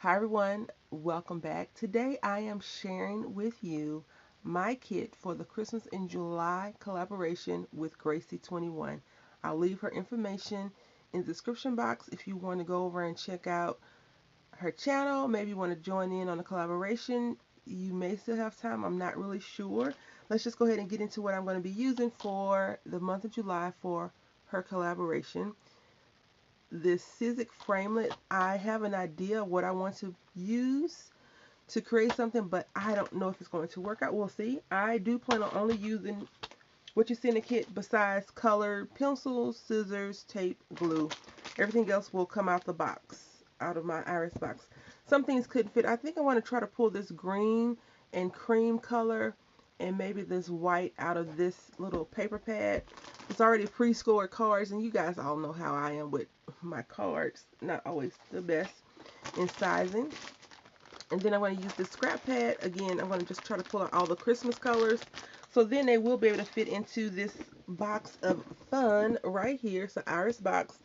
Hi everyone, welcome back. Today I am sharing with you my kit for the Christmas in July collaboration with Gracie21. I'll leave her information in the description box if you want to go over and check out her channel. Maybe you want to join in on the collaboration. You may still have time, I'm not really sure. Let's just go ahead and get into what I'm going to be using for the month of July for her collaboration. This Sizzix framelit, I have an idea of what I want to use to create something, but I don't know if it's going to work out. We'll see. I do plan on only using what you see in the kit besides colored pencils, scissors, tape, glue. Everything else will come out the box, out of my iris box. Some things couldn't fit. I think I want to try to pull this green and cream color and maybe this white out of this little paper pad. It's already pre-scored cards, and you guys all know how I am with my cards. Not always the best in sizing. And then I'm going to use this scrap pad. Again, I'm going to just try to pull out all the Christmas colors. So then they will be able to fit into this box of fun right here. It's an iris box.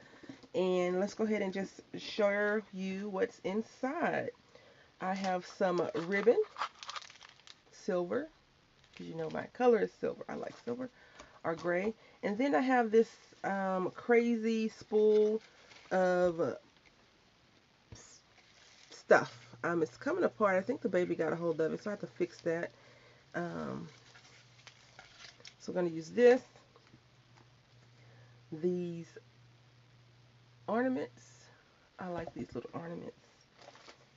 And let's go ahead and just show you what's inside. I have some ribbon, silver, because you know my color is silver. I like silver or gray. And then I have this crazy spool of stuff. It's coming apart. I think the baby got a hold of it, so I have to fix that. Um, so we're going to use this, these ornaments. I like these little ornaments.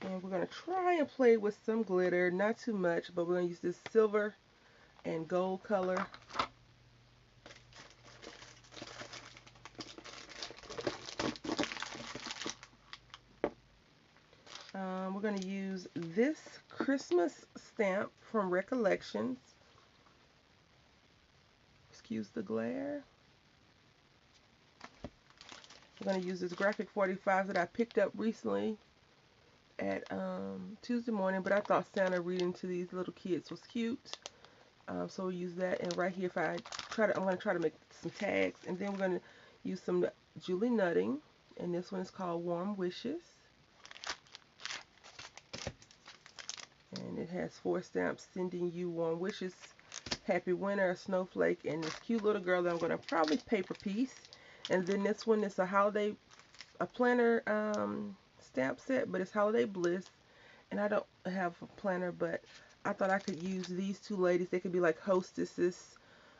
And we're going to try and play with some glitter, not too much, but we're going to use this silver and gold color. We're going to use this Christmas stamp from Recollections. Excuse the glare. We're going to use this graphic 45 that I picked up recently at Tuesday morning, but I thought Santa reading to these little kids was cute. So we'll use that. And right here, if I try to, I'm going to try to make some tags. And then we're going to use some Julie Nutting. And this one is called Warm Wishes. And it has 4 stamps, sending you warm wishes, happy winter, a snowflake, and this cute little girl that I'm going to probably paper piece. And then this one is a planner stamp set, but it's Holiday Bliss. And I don't have a planner, but I thought I could use these two ladies. They could be like hostesses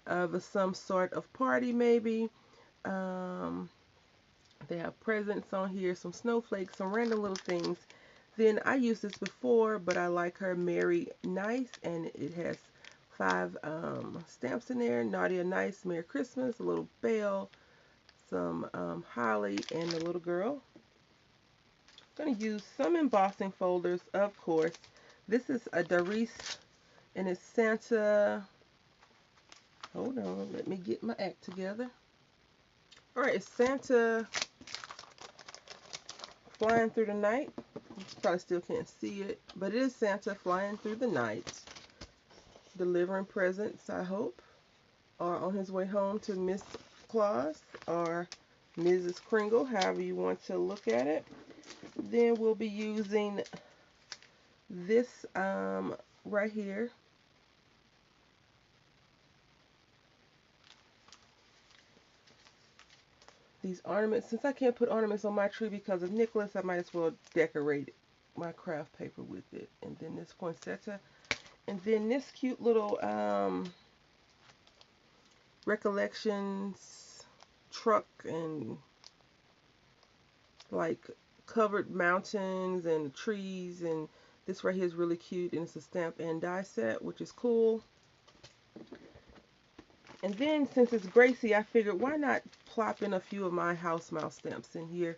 of some sort of party, maybe. They have presents on here, some snowflakes, some random little things. Then I used this before, but I like her Merry Nice, and it has 5 stamps in there. Naughty and Nice, Merry Christmas, a little bell, some holly, and a little girl. I'm going to use some embossing folders, of course. This is a Doris, and it's Santa. Hold on, let me get my act together. Alright, it's Santa flying through the night. You probably still can't see it, but it is Santa flying through the night, delivering presents, I hope, or on his way home to Miss Claus or Mrs. Kringle, however you want to look at it. Then we'll be using this right here. These ornaments. Since I can't put ornaments on my tree because of Nicholas, I might as well decorate my craft paper with it. And then this poinsettia. And then this cute little Recollections truck, and like covered mountains and trees, and this right here is really cute, and it's a stamp and die set, which is cool. And then since it's Gracie, I figured why not plop in a few of my house mouse stamps in here.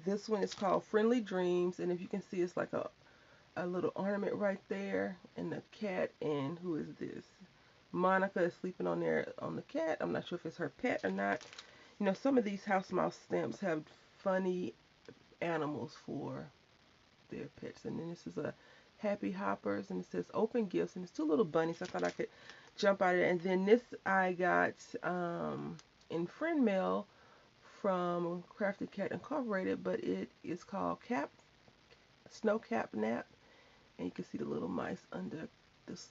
This one is called Friendly Dreams, and if you can see, it's like a little ornament right there, and the cat, and who is this? Monica is sleeping on there on the cat. I'm not sure if it's her pet or not. You know, some of these house mouse stamps have funny animals for their pets. And then this is a Happy Hoppers, and it says open gifts, and it's 2 little bunnies. I thought I could jump out of it. And then this I got in friend mail from Crafted Cat Incorporated, but it is called snow cap nap. And you can see the little mice under this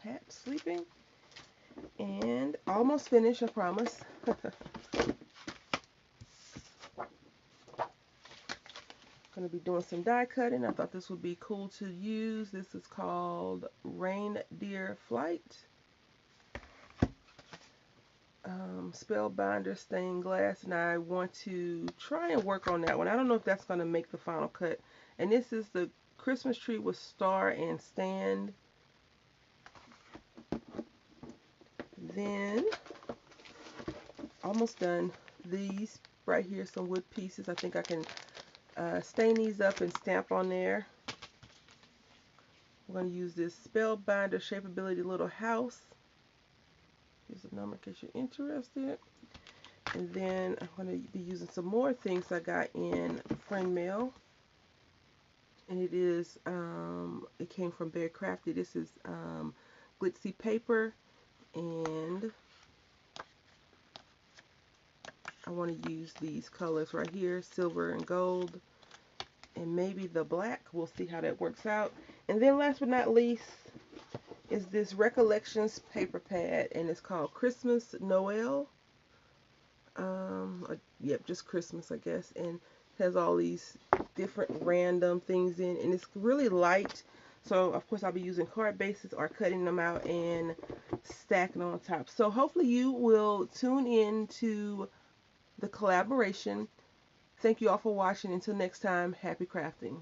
hat sleeping. And almost finished, I promise. Going to be doing some die cutting. I thought this would be cool to use. This is called Reindeer Flight. Spellbinder stained glass, and I want to try and work on that one. I don't know if that's going to make the final cut. And this is the Christmas tree with star and stand. Then, almost done. These right here, some wood pieces. I think I can stain these up and stamp on there. I'm going to use this Spellbinder Shapeability little house. Here's a number in case you're interested. And then I'm going to be using some more things I got in friend mail. And it is, it came from Bear Crafty. This is glitzy paper. And I want to use these colors right here, silver and gold. And maybe the black. We'll see how that works out. And then last but not least is this Recollections paper pad, and it's called Christmas Noel. Yep, just Christmas, I guess, and has all these different random things in, and it's really light. So of course I'll be using card bases or cutting them out and stacking on top. So hopefully you will tune in to the collaboration. Thank you all for watching. Until next time, happy crafting.